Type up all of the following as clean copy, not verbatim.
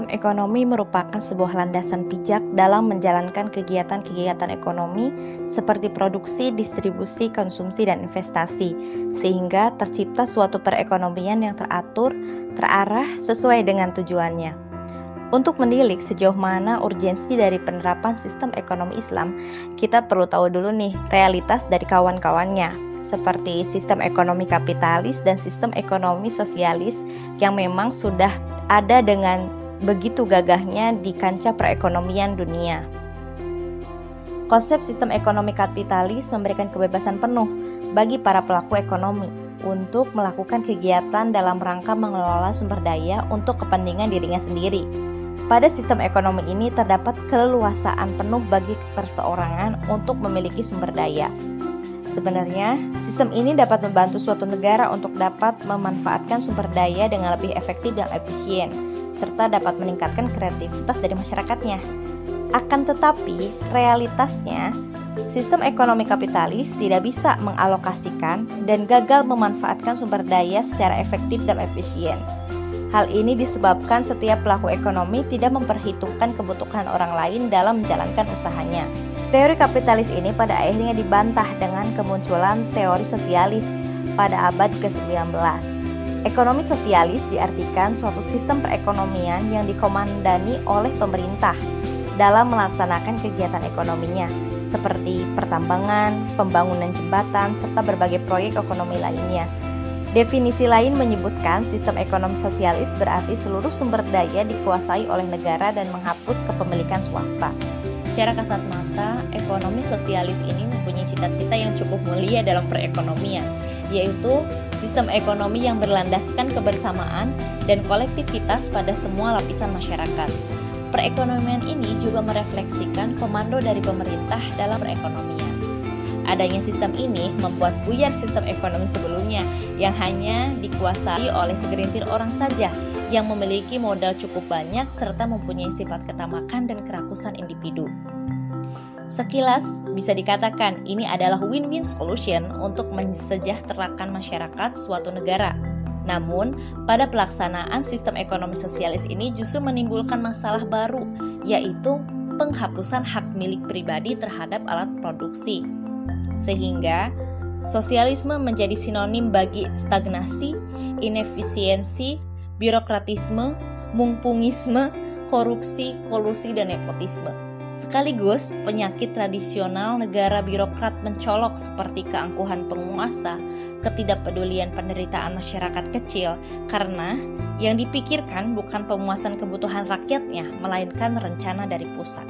Sistem ekonomi merupakan sebuah landasan pijak dalam menjalankan kegiatan-kegiatan ekonomi seperti produksi, distribusi, konsumsi, dan investasi, sehingga tercipta suatu perekonomian yang teratur, terarah, sesuai dengan tujuannya. Untuk menilik sejauh mana urgensi dari penerapan sistem ekonomi Islam, kita perlu tahu dulu nih realitas dari kawan-kawannya, seperti sistem ekonomi kapitalis dan sistem ekonomi sosialis yang memang sudah ada dengan begitu gagahnya di kancah perekonomian dunia. Konsep sistem ekonomi kapitalis memberikan kebebasan penuh bagi para pelaku ekonomi untuk melakukan kegiatan dalam rangka mengelola sumber daya untuk kepentingan dirinya sendiri. Pada sistem ekonomi ini terdapat keleluasaan penuh bagi perseorangan untuk memiliki sumber daya. Sebenarnya, sistem ini dapat membantu suatu negara untuk dapat memanfaatkan sumber daya dengan lebih efektif dan efisien, serta dapat meningkatkan kreativitas dari masyarakatnya. Akan tetapi, realitasnya, sistem ekonomi kapitalis tidak bisa mengalokasikan dan gagal memanfaatkan sumber daya secara efektif dan efisien. Hal ini disebabkan setiap pelaku ekonomi tidak memperhitungkan kebutuhan orang lain dalam menjalankan usahanya. Teori kapitalis ini pada akhirnya dibantah dengan kemunculan teori sosialis pada abad ke-19. Ekonomi sosialis diartikan suatu sistem perekonomian yang dikomandani oleh pemerintah dalam melaksanakan kegiatan ekonominya, seperti pertambangan, pembangunan jembatan, serta berbagai proyek ekonomi lainnya. Definisi lain menyebutkan sistem ekonomi sosialis berarti seluruh sumber daya dikuasai oleh negara dan menghapus kepemilikan swasta. Secara kasat mata, ekonomi sosialis ini mempunyai cita-cita yang cukup mulia dalam perekonomian, yaitu sistem ekonomi yang berlandaskan kebersamaan dan kolektivitas pada semua lapisan masyarakat. Perekonomian ini juga merefleksikan komando dari pemerintah dalam perekonomian. Adanya sistem ini membuat buyar sistem ekonomi sebelumnya yang hanya dikuasai oleh segelintir orang saja yang memiliki modal cukup banyak serta mempunyai sifat ketamakan dan kerakusan individu. Sekilas bisa dikatakan ini adalah win-win solution untuk mensejahterakan masyarakat suatu negara. Namun, pada pelaksanaan sistem ekonomi sosialis ini justru menimbulkan masalah baru, yaitu penghapusan hak milik pribadi terhadap alat produksi. Sehingga sosialisme menjadi sinonim bagi stagnasi, inefisiensi, birokratisme, mungpungisme, korupsi, kolusi, dan nepotisme. Sekaligus penyakit tradisional negara birokrat mencolok seperti keangkuhan penguasa, ketidakpedulian penderitaan masyarakat kecil, karena yang dipikirkan bukan pemuasan kebutuhan rakyatnya, melainkan rencana dari pusat.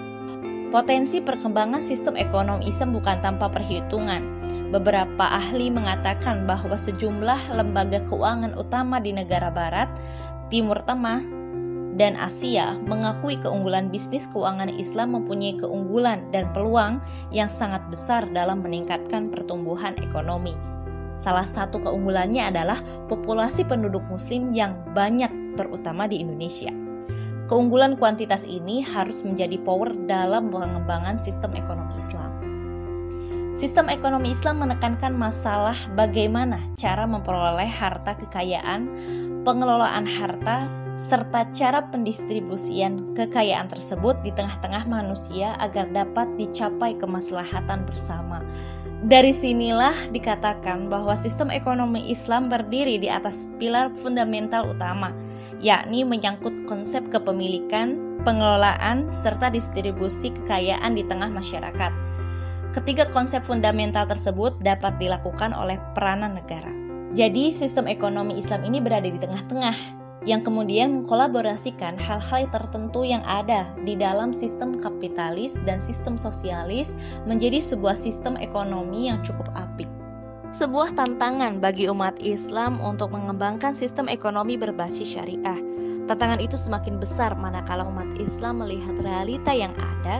Potensi perkembangan sistem ekonomi Islam bukan tanpa perhitungan. Beberapa ahli mengatakan bahwa sejumlah lembaga keuangan utama di negara Barat, Timur Tengah, dan Asia mengakui keunggulan bisnis keuangan Islam mempunyai keunggulan dan peluang yang sangat besar dalam meningkatkan pertumbuhan ekonomi. Salah satu keunggulannya adalah populasi penduduk Muslim yang banyak, terutama di Indonesia. Keunggulan kuantitas ini harus menjadi power dalam pengembangan sistem ekonomi Islam. Sistem ekonomi Islam menekankan masalah bagaimana cara memperoleh harta kekayaan, pengelolaan harta, serta cara pendistribusian kekayaan tersebut di tengah-tengah manusia agar dapat dicapai kemaslahatan bersama. Dari sinilah dikatakan bahwa sistem ekonomi Islam berdiri di atas pilar fundamental utama, yakni menyangkut konsep kepemilikan, pengelolaan, serta distribusi kekayaan di tengah masyarakat. Ketiga konsep fundamental tersebut dapat dilakukan oleh peranan negara. Jadi sistem ekonomi Islam ini berada di tengah-tengah, yang kemudian mengkolaborasikan hal-hal tertentu yang ada di dalam sistem kapitalis dan sistem sosialis menjadi sebuah sistem ekonomi yang cukup apik. Sebuah tantangan bagi umat Islam untuk mengembangkan sistem ekonomi berbasis syariah. Tantangan itu semakin besar manakala umat Islam melihat realita yang ada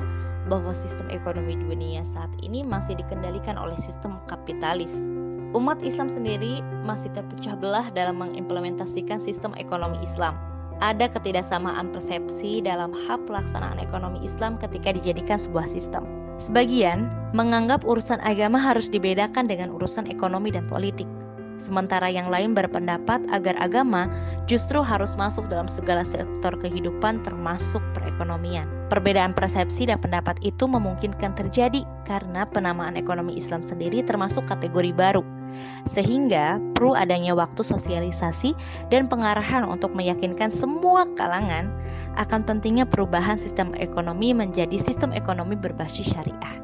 bahwa sistem ekonomi dunia saat ini masih dikendalikan oleh sistem kapitalis. Umat Islam sendiri masih terpecah belah dalam mengimplementasikan sistem ekonomi Islam. Ada ketidaksamaan persepsi dalam hal pelaksanaan ekonomi Islam ketika dijadikan sebuah sistem. Sebagian menganggap urusan agama harus dibedakan dengan urusan ekonomi dan politik. Sementara yang lain berpendapat agar agama justru harus masuk dalam segala sektor kehidupan termasuk perekonomian. Perbedaan persepsi dan pendapat itu memungkinkan terjadi karena penamaan ekonomi Islam sendiri termasuk kategori baru. Sehingga perlu adanya waktu sosialisasi dan pengarahan untuk meyakinkan semua kalangan akan pentingnya perubahan sistem ekonomi menjadi sistem ekonomi berbasis syariah.